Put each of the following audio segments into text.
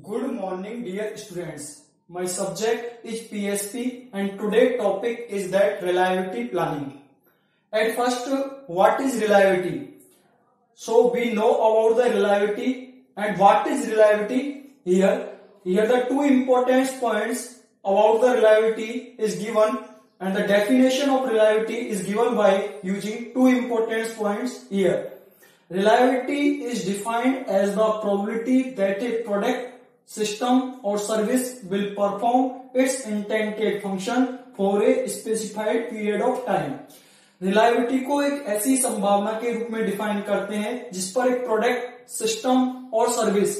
Good morning dear students. My subject is PSP and today's topic is that reliability planning. At first, what is reliability? So we know about the reliability and what is reliability here. Here the two important points about the reliability is given and the definition of reliability is given by using two important points here. Reliability is defined as the probability that a product, system or service will perform its intended function for a specified period of time. Reliability को एक ऐसी संभावना के रूप में define करते हैं जिस पर एक प्रोडक्ट, सिस्टम और सर्विस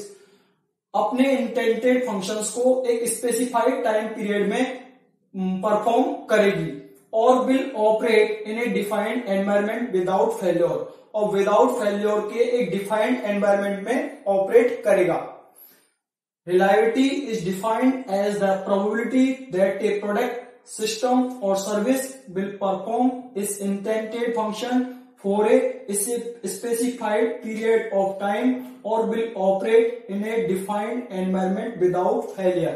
अपने इंटेंडेड फंक्शंस को एक स्पेसिफाइड टाइम पीरियड में परफॉर्म करेगी और will operate in a defined environment without failure और विदाउट फेल्योर के एक डिफाइंड एनवायरमेंट में ऑपरेट करेगा. Reliability is defined as the probability that a product, system or service will perform its intended function for a specified period of time or will operate in a defined environment without failure.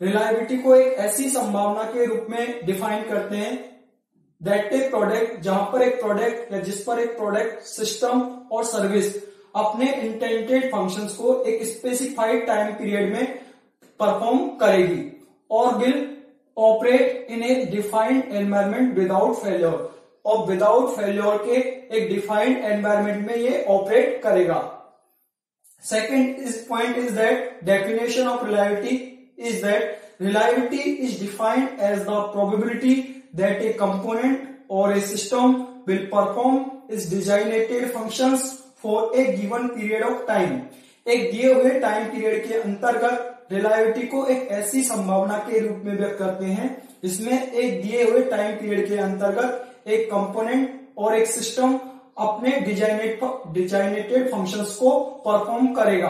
Reliability को एक ऐसी संभावना के रूप में define करते हैं that a product, जहां पर एक प्रोडक्ट या जिस पर एक प्रोडक्ट, सिस्टम और सर्विस अपने इंटेंडेड फंक्शंस को एक स्पेसिफाइड टाइम पीरियड में परफॉर्म करेगी और will operate in a defined environment without failure और विदाउट फेल्योर के एक डिफाइंड एनवायरमेंट में ये ऑपरेट करेगा. Second point is that definition of reliability is that reliability is defined as the probability that a component और a system will perform its designated functions for a given period of time. एक दिए हुए time period के अंतर्गत reliability को एक ऐसी संभावना के रूप में व्यक्त करते हैं जिसमें एक दिए हुए टाइम पीरियड के अंतर्गत एक कंपोनेंट और एक सिस्टम अपने डिजाइनेटेड फंक्शंस को परफॉर्म करेगा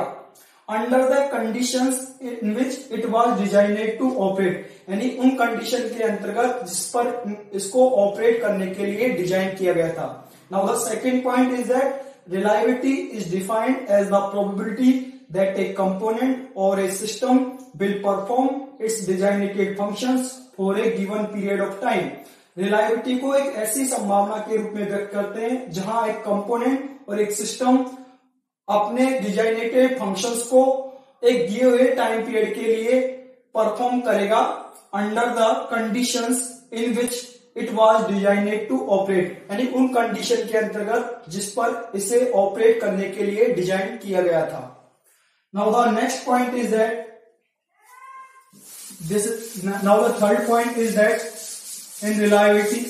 under the conditions in which it was designed to operate, यानी उन कंडीशन के अंतर्गत जिस पर इसको ऑपरेट करने के लिए डिजाइन किया गया था. Now the second point is that reliability is defined as the probability that a component or a system will perform its designated functions for a given period of time. Reliability को एक ऐसी संभावना के रूप में व्यक्त करते हैं जहां एक कंपोनेंट और एक सिस्टम अपने डिजाइनेटेड फंक्शंस को एक दिए हुए टाइम पीरियड के लिए परफॉर्म करेगा under the conditions in which it was designed to operate, यानी उन कंडीशन के अंतर्गत जिस पर इसे ऑपरेट करने के लिए डिजाइन किया गया था. Now the next point is that now the third point is that in reliability,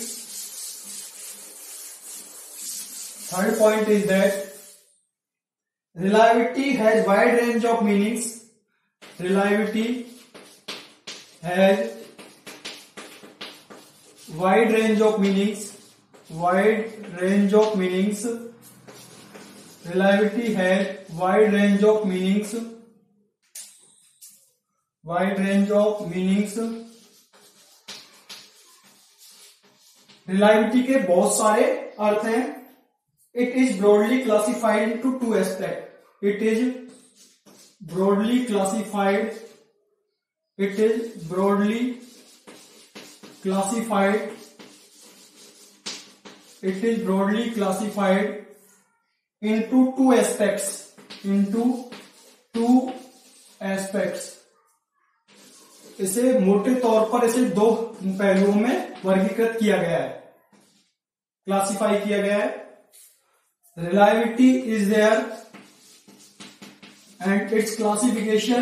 third point is that reliability has wide range of meanings. Reliability has wide range of meanings. Wide range of meanings. Reliability has wide range of meanings. Wide range of meanings. Reliability के बहुत सारे अर्थ हैं. It is broadly classified into two aspects. It is broadly classified. It is broadly classified. It is broadly classified into two aspects. Into two aspects. इसे मोटे तौर पर इसे दो पहलुओं में वर्गीकृत किया गया है, क्लासिफाई किया गया है. Reliability is there and its classification.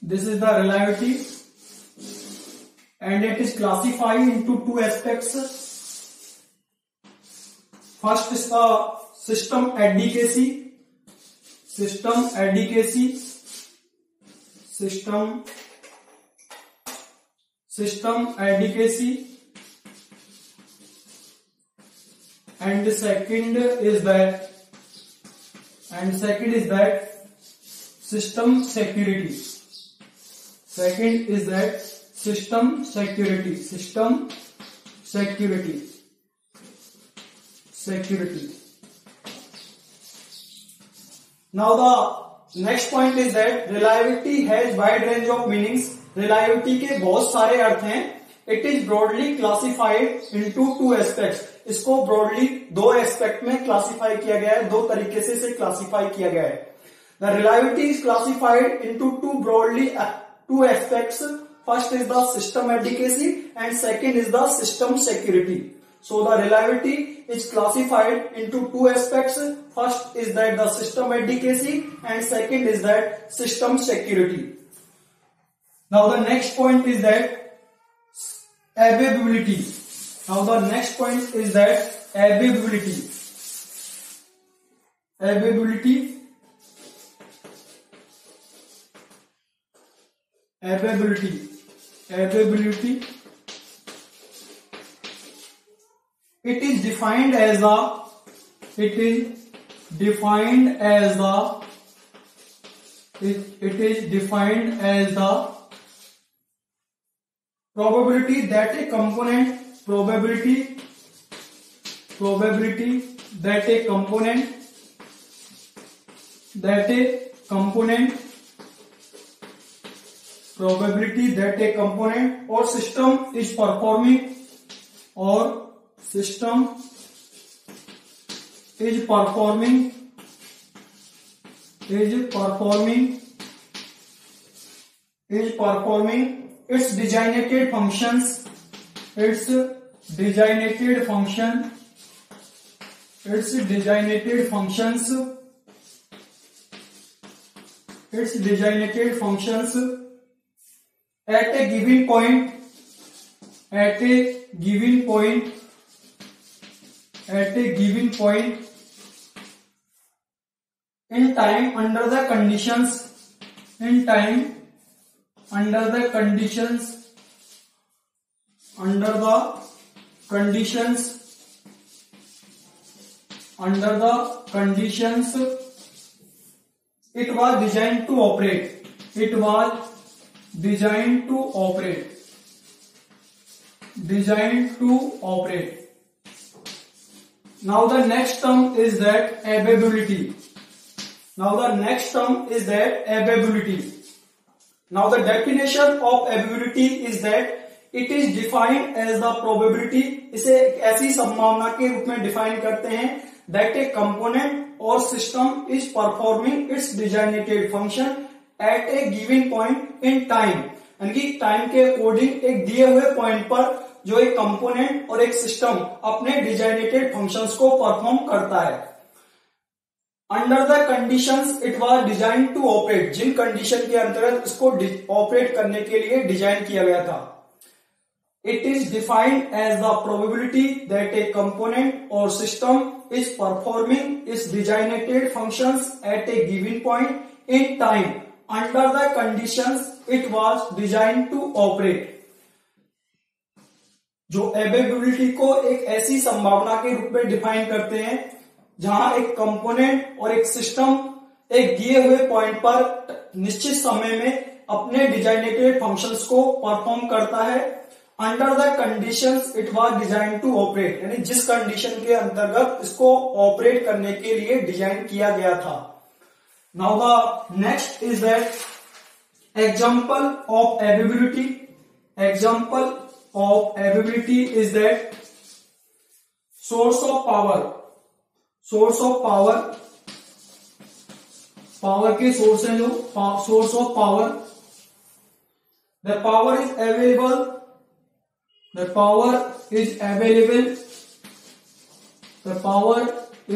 This is the reliability and it is classified into two aspects. First is the system adequacy. System adequacy. System adequacy. And the second is that system security. Second is that system security. Now the next point is that reliability has wide range of meanings. Reliability के बहुत सारे अर्थ हैं. It is broadly classified into two aspects. इसको broadly दो aspect में classify किया गया है, दो तरीके से इसे क्लासिफाई किया गया है. The reliability is classified into two aspects. First is the system adequacy and second is the system security. So the reliability is classified into two aspects. First is that the system adequacy and second is that system security. Now the next point is that availability. Now the next point is that availability. Availability. It is defined as the probability that a component or system is performing its designated functions at a given point in time under the conditions it was designed to operate. Now the next term is that availability. Now the definition of availability is that it is defined as the probability. इसे एक ऐसी संभावना के रूप में define करते हैं that a component or system is performing its designated function at a given point in time. यानी कि टाइम के अकॉर्डिंग एक दिए हुए पॉइंट पर जो एक कंपोनेंट और एक सिस्टम अपने डिजाइनेटेड फंक्शंस को परफॉर्म करता है. Under the conditions it was design to operate. जिन कंडीशन के अंतर्गत इसको ऑपरेट करने के लिए डिजाइन किया गया था. It is defined as the probability that a component or system is performing its designated functions at a given point in time under the conditions it was designed to operate. जो availability को एक ऐसी संभावना के रूप में define करते हैं जहां एक कंपोनेंट और एक सिस्टम एक दिए हुए पॉइंट पर निश्चित समय में अपने डिजाइनेटेड फंक्शंस को परफॉर्म करता है under the conditions it was design to operate. यानी जिस कंडीशन के अंतर्गत इसको ऑपरेट करने के लिए डिजाइन किया गया था. Now the next is that example of availability. Example of availability is that source of power. Power के सोर्स हैं जो source of power. The power is available. The power is available. The power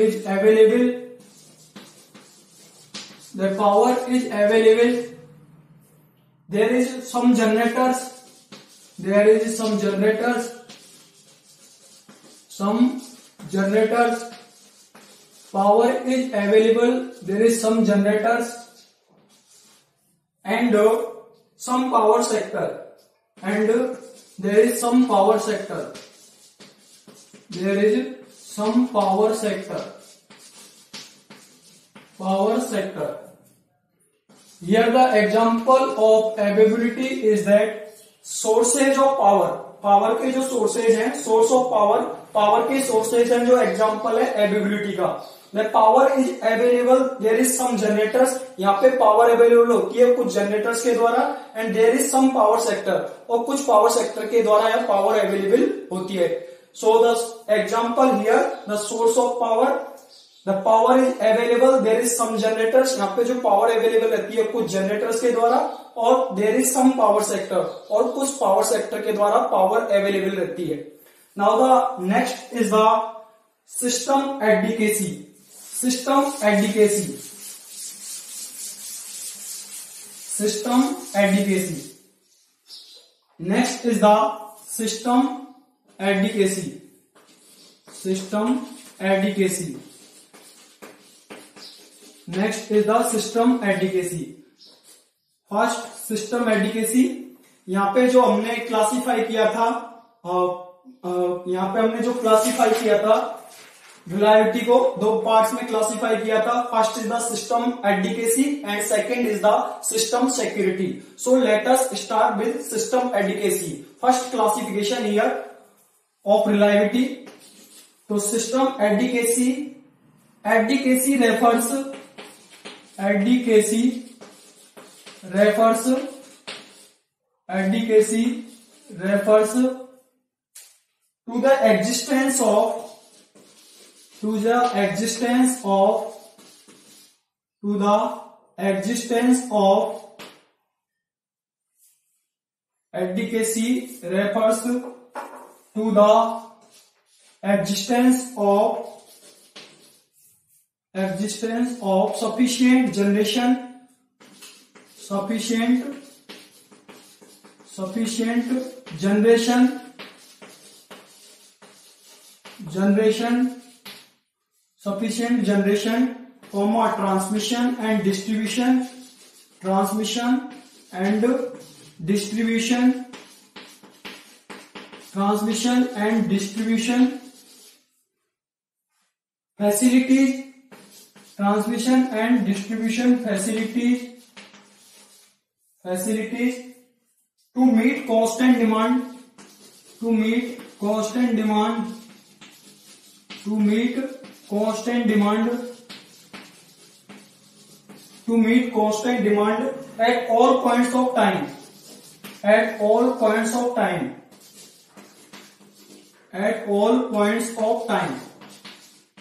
is available. The power is available. There is some generators. There is some generators. Some generators. Power is available. There is some generators and some power sector. And there is some power sector. There is some power sector. Power sector. Here the example of availability is that sources of power. Power के जो sources हैं, source of power, power के sources हैं जो example है availability का. The power is available, there is some generators, यहाँ पे पावर अवेलेबल होती है कुछ जनरेटर्स के द्वारा, and there is some power sector, और कुछ पावर सेक्टर के द्वारा यह पावर अवेलेबल होती है. So the example here, the source of power, the power is available, there is some generators, यहाँ पे जो पावर अवेलेबल रहती है कुछ जनरेटर्स के द्वारा, और there is some power sector, और कुछ पावर सेक्टर के द्वारा पावर अवेलेबल रहती है. Now the next is the system adequacy. System adequacy, system adequacy. Next is the system adequacy. System adequacy. Next is the system adequacy. First system adequacy, यहाँ पे जो हमने क्लासिफाई किया था, यहाँ पे हमने जो क्लासिफाई किया था रिलायबिलिटी को दो पार्ट्स में क्लासिफाई किया था. First is the system adequacy and second is the system security. So let us start with system adequacy. First classification here of reliability. तो system adequacy, adequacy refers, adequacy refers, advocacy refers to the existence of, to the existence of, to the existence of, advocacy refers to the existence of sufficient generation, sufficient generation, sufficient generation, transmission and distribution, transmission and distribution, transmission and distribution facilities, transmission and distribution facilities to meet constant demand, to meet constant demand, to meet constant demand, to meet constant demand at all points of time, at all points of time, at all points of time.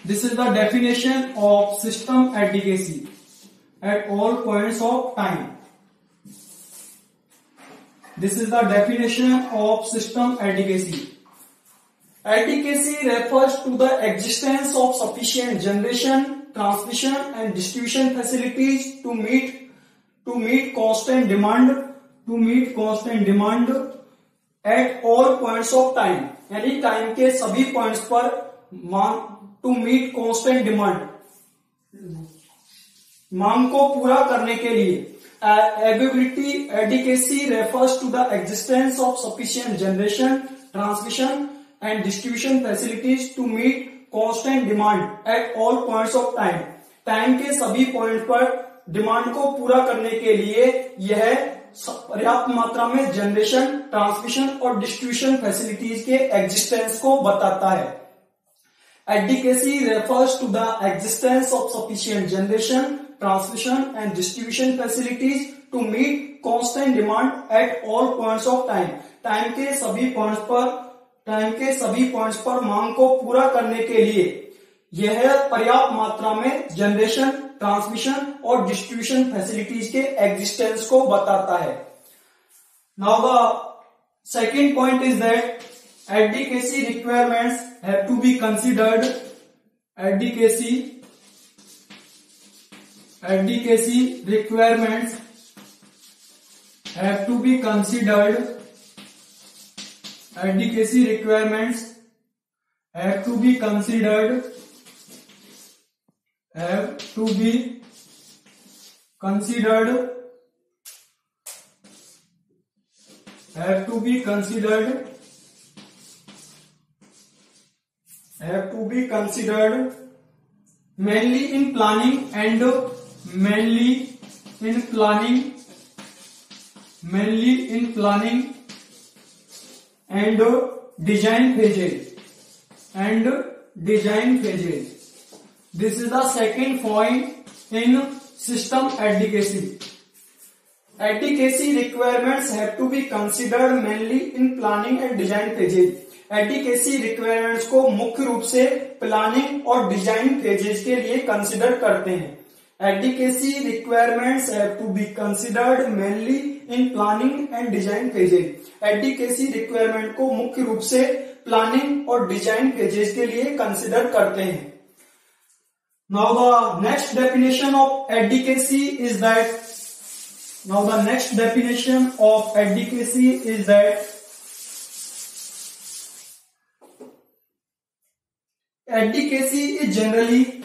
This is the definition of system adequacy, at all points of time. This is the definition of system adequacy. Adequacy refers to the existence of sufficient generation, transmission and distribution facilities to meet constant demand, to meet constant demand at all points of time. यानी time के सभी points पर to meet constant demand, मांग को पूरा करने के लिए. Availability, adequacy refers to the existence of sufficient generation, transmission and distribution facilities to meet constant demand at all points of time. Time के सभी पॉइंट पर डिमांड को पूरा करने के लिए यह पर्याप्त मात्रा में जनरेशन, ट्रांसमिशन और डिस्ट्रीब्यूशन फैसिलिटीज के एग्जिस्टेंस को बताता है. Adequacy refers to the existence of sufficient generation, transmission and distribution facilities to meet constant demand at all points of time. Time के सभी पॉइंट्स पर मांग को पूरा करने के लिए यह पर्याप्त मात्रा में जनरेशन, ट्रांसमिशन और डिस्ट्रीब्यूशन फैसिलिटीज के एग्जिस्टेंस को बताता है. Now the second point is that adequacy requirements have to be considered. Adequacy requirements have to be considered. Adequacy requirements have to be considered. Have to be considered. Have to be considered. Have to be considered mainly in planning and design phases. This is the second point in system advocacy. Advocacy requirements have to be considered mainly in planning and design phases. Adequacy requirements को मुख्य रूप से planning और design phases के लिए consider करते हैं। Adequacy requirements have to be considered mainly in planning and design phases. Adequacy requirement को मुख्य रूप से प्लानिंग और डिजाइन फेजेस के लिए कंसिडर करते हैं। Now the next definition of advocacy is that advocacy is generally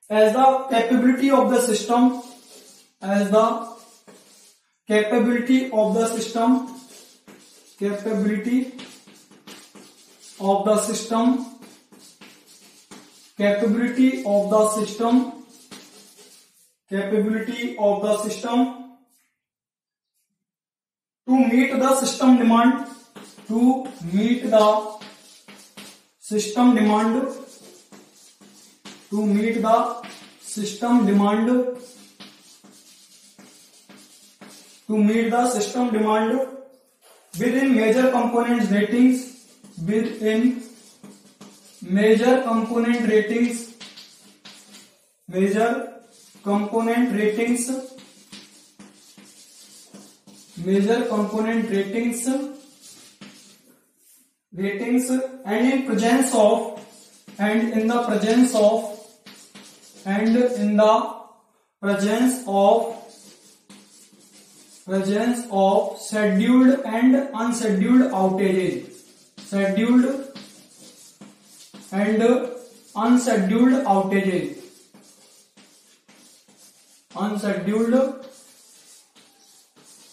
as the capability of the system to meet the system demand within major component ratings and in the presence of scheduled and unscheduled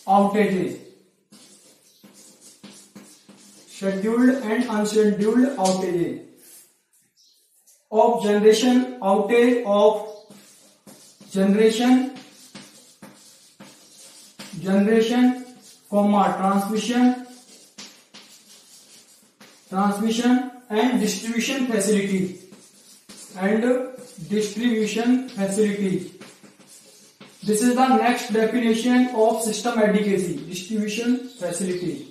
outages. Scheduled and unscheduled outages of generation, transmission and distribution facilities. This is the next definition of system advocacy. Distribution facility.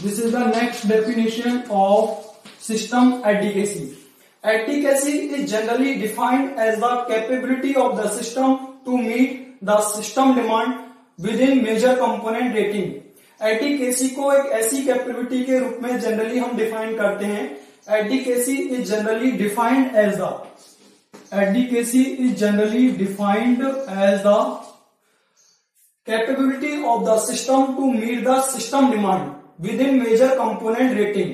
This is the next definition of system advocacy. Advocacy is generally defined as the capability of the system to meet the system demand within major component rating. एडीकेसी को एक ऐसी capability के रूप में generally हम define करते हैं। Adequacy is generally defined as the capability of the system to meet the system demand within major component rating.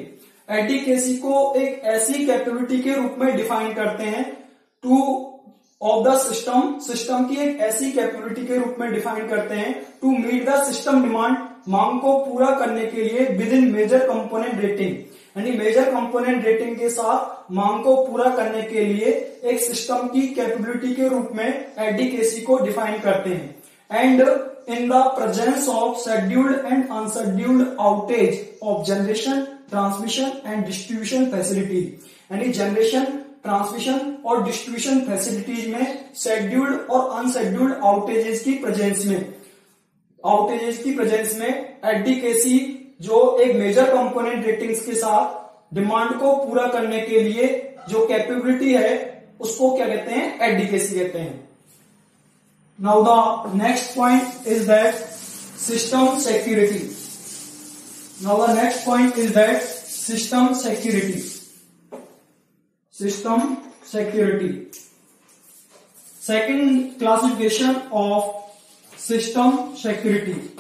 Adequacy को एक ऐसी कैपेबिलिटी के रूप में डिफाइन करते हैं ऑफ द सिस्टम की एक ऐसी कैपेबिलिटी के रूप में डिफाइन करते हैं to meet the system demand, मांग को पूरा करने के लिए within major component rating, यानी मेजर कंपोनेंट रेटिंग के साथ मांग को पूरा करने के लिए एक सिस्टम की कैपेबिलिटी के रूप में एडीकेसी को डिफाइन करते हैं। And in the presence of scheduled and unscheduled outage of generation, transmission and distribution facility, यानी जनरेशन, ट्रांसमिशन और डिस्ट्रीब्यूशन फैसिलिटीज में शेड्यूल्ड और अनशेड्यूल्ड आउटेजेस की प्रेजेंस में एडीकेसी जो एक मेजर कंपोनेंट रेटिंग्स के साथ डिमांड को पूरा करने के लिए जो कैपेबिलिटी है उसको क्या कहते हैं? एडीकेसी कहते हैं। Now the next point is that system security. Second classification of system security.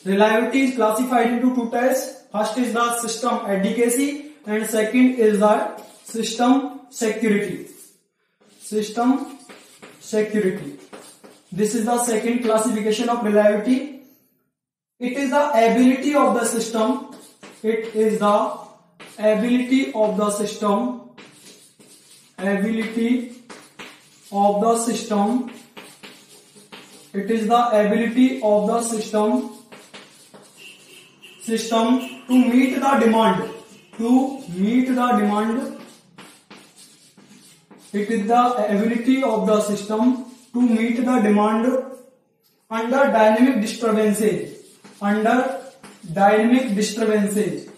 Reliability is classified into two types. First is the system advocacy and second is the system security. This is the second classification of reliability. It is the ability of the system. It is the ability of the system. Ability of the system. It is the ability of the system to meet the demand. To meet the demand. It is the ability of the system to meet the demand under dynamic disturbances. Under dynamic disturbances.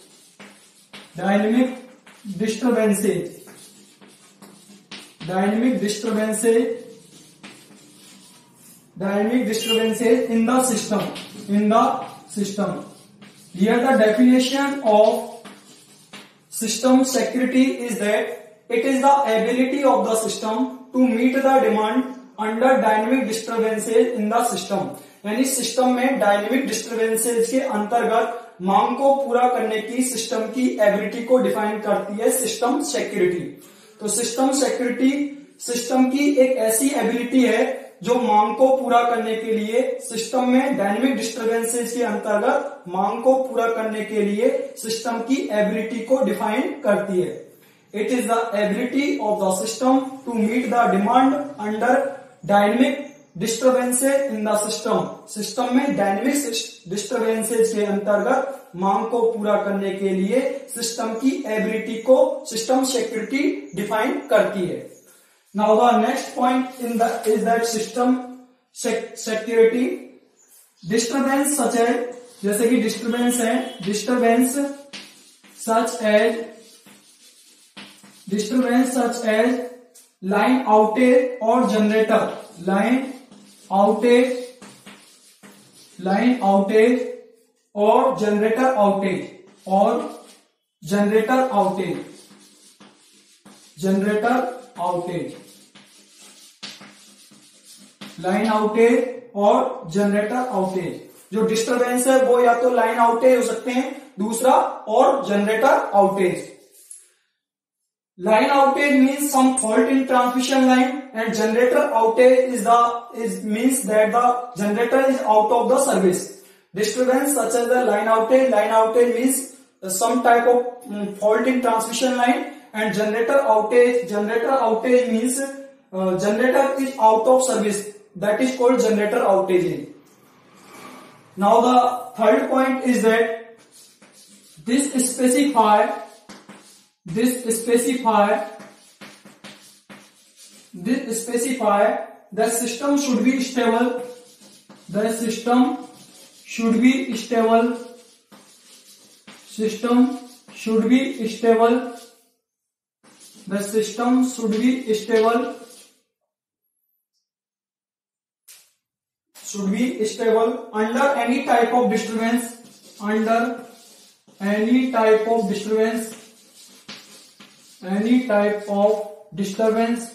Dynamic disturbances. Dynamic disturbances. Dynamic disturbances in the system. In the system. Here the definition of system security is that it is the ability of the system to meet the demand under dynamic disturbances in the system. यानी system में dynamic disturbances के अंतर्गत मांग को पूरा करने की system की एबिलिटी को डिफाइन करती है सिस्टम सिक्योरिटी। तो सिस्टम सिक्योरिटी सिस्टम की एक ऐसी एबिलिटी है जो मांग को पूरा करने के लिए सिस्टम में डायनेमिक डिस्टर्बेंसेज के अंतर्गत मांग को पूरा करने के लिए सिस्टम की एबिलिटी को डिफाइन करती है। It is the ability of the system to meet the demand under dynamic disturbances in the system. System में डायनेमिक डिस्टर्बेंसेज के अंतर्गत मांग को पूरा करने के लिए सिस्टम की एबिलिटी को सिस्टम सिक्योरिटी डिफाइन करती है। Now the next point is that system security disturbance such as, जैसे कि डिस्टर्बेंस है, disturbance such as line outage or generator, line outage or generator outage line outage और generator outage. जो disturbance है वो या तो लाइन आउटेज हो सकते हैं, दूसरा और generator outage. Line outage means some fault in transmission line, and generator outage means that the generator is out of the service. Disturbance such as the line outage means some type of fault in transmission line, and generator outage means generator is out of service. That is called generator outage. Now the third point is that this specify the system should be stable. The system should be stable. System should be stable. The system should be stable. Should be stable under any type of disturbance. Under any type of disturbance. Any type of disturbance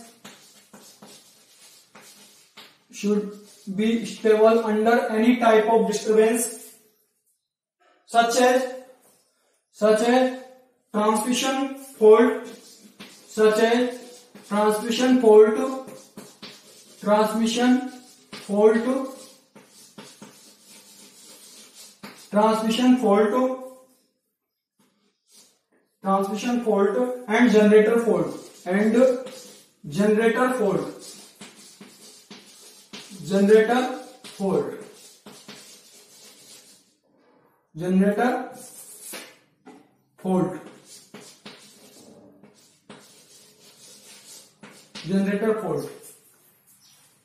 should be stable under any type of disturbance, such as transmission fault, transmission fault, and generator fault,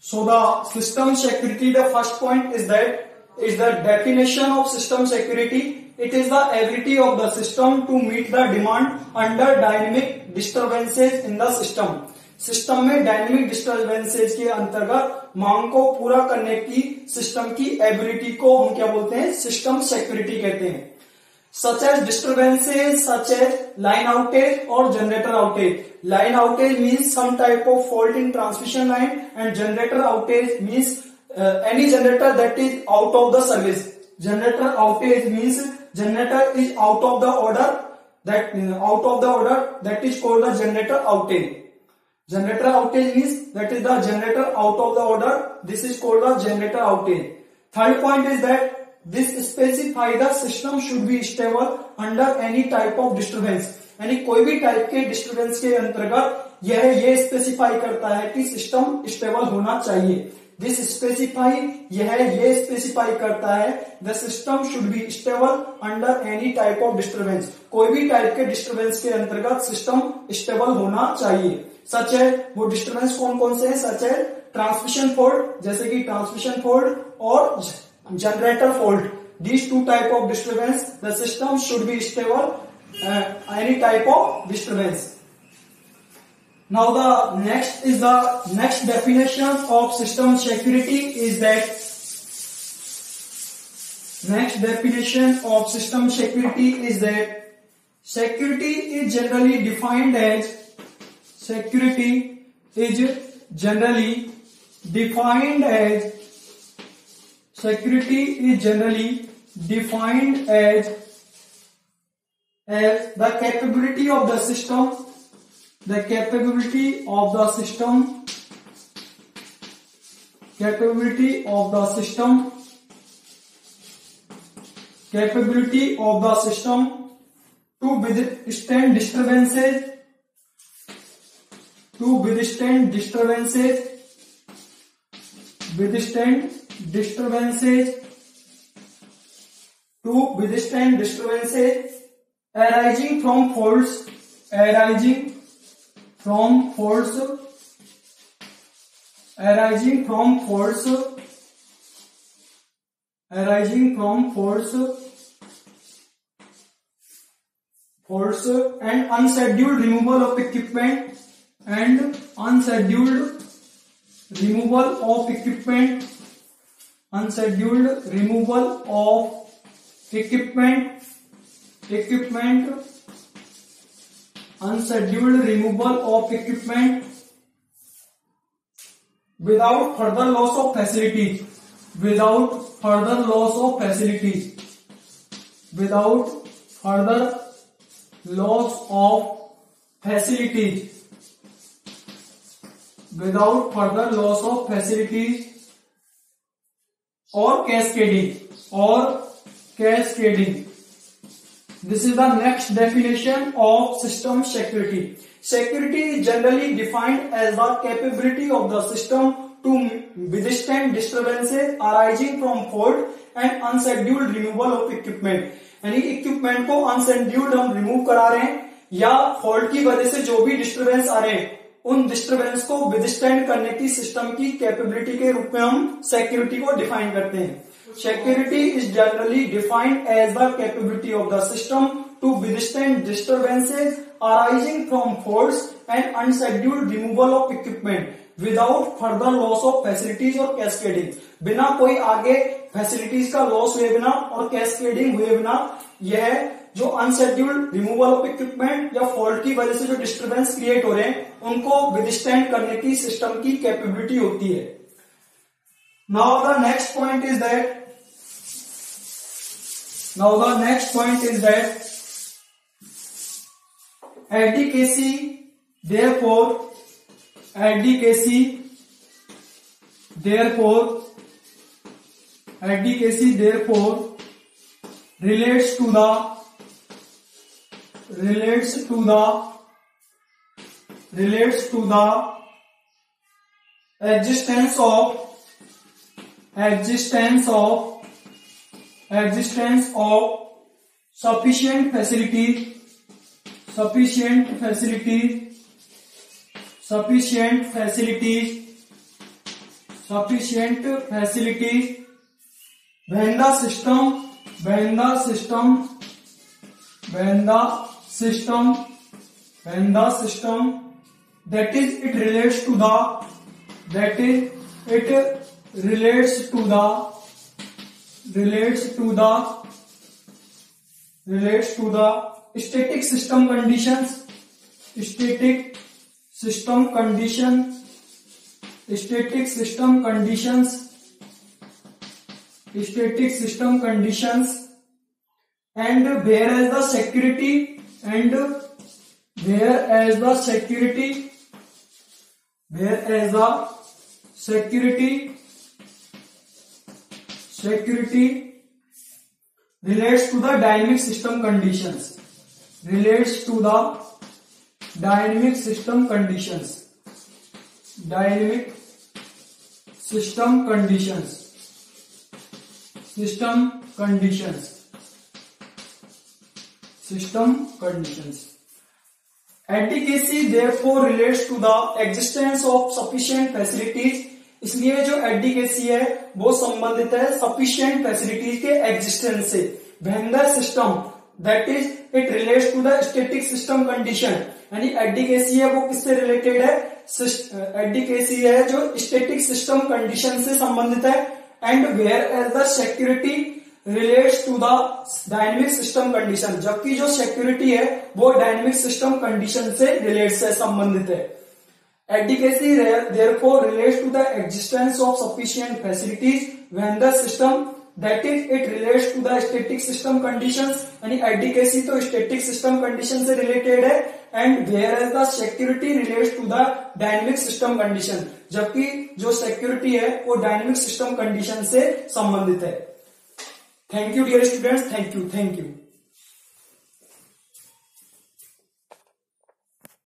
So the system security, the first point is the definition of system security. It is the ability of the system to meet the demand under dynamic disturbances in the system. System में dynamic disturbances के अंतर्गत मांग को पूरा करने की system की ability को हम क्या बोलते हैं? सिस्टम सिक्योरिटी कहते हैं। Such as disturbances such as line outage or generator outage. Line outage means some type of fault in transmission line, and generator outage means any generator that is out of the service. Generator outage means generator is out of the order, that is called the generator outage. Generator outage means that is the generator out of the order. This is called the generator outage. Third point is that this specify the system should be stable under any type of disturbance. यानी कोई भी type के disturbance के अंतर्गत ये specify करता है कि सिस्टम स्टेबल होना चाहिए. दिस स्पेसिफाई ये स्पेसिफाई करता है the system should be stable under any type of disturbance. कोई भी टाइप के डिस्टर्बेंस के अंतर्गत सिस्टम स्टेबल होना चाहिए. सच है वो डिस्टर्बेंस कौन कौन से हैं? सच है ट्रांसमिशन फॉल्ट, जैसे कि ट्रांसमिशन फॉल्ट और generator fault. These two type of disturbance, the system should be stable. Any type of disturbance. Now the next definition of system security is that security is generally defined as the capability of the system to withstand disturbances arising from faults and unscheduled removal of equipment without further loss of facilities. Or cascading. This is the next definition of system security. Security is generally defined as the capability of the system to withstand disturbances arising from fault and unscheduled removal of equipment. यानी equipment को unscheduled हम remove करा रहे हैं या fault की वजह से जो भी डिस्टर्बेंस आ रहे हैं उन डिस्टर्बेंस को विदस्टैंड करने की सिस्टम की कैपेबिलिटी के रूप में हम सिक्योरिटी को डिफाइन करते हैं. Security is generally defined as the capability of the system to withstand disturbances arising from faults and unscheduled removal of equipment without further loss of facilities or cascading. बिना कोई आगे फैसिलिटीज का loss हुए बिना और cascading हुए बिना यह जो अनशेड्यूल्ड रिमूवल ऑफ इक्विपमेंट या फॉल्ट की वजह से जो डिस्टर्बेंस क्रिएट हो रहे हैं उनको विदस्टैंड करने की सिस्टम की कैपेबिलिटी होती है. Now the next point is that advocacy therefore relates to the existence of sufficient facilities when the system that is it relates to the static system conditions and whereas the security whereas the security relates to the dynamic system conditions, relates to the dynamic system conditions, dynamic system conditions, system conditions, system conditions. Advocacy therefore relates to the existence of sufficient facilities. इसलिए जो एडीकेसी है वो संबंधित है sufficient facilities के existence से. When the system that is it relates to the static system condition, यानी adequacy है वो किससे रिलेटेड है, एडीकेसी है जो स्टैटिक सिस्टम कंडीशन से संबंधित है. And whereas the security relates to the dynamic system condition, जबकि जो सिक्योरिटी है वो डायनेमिक सिस्टम कंडीशन से रिलेट से संबंधित है. Advocacy therefore relates to the existence of sufficient facilities when the system that is it relates to the static system conditions, यानी advocacy तो static system condition से related है. and whereas the security relates to the dynamic system condition, जबकि जो security है वो dynamic system condition से संबंधित है. Thank you dear students, thank you.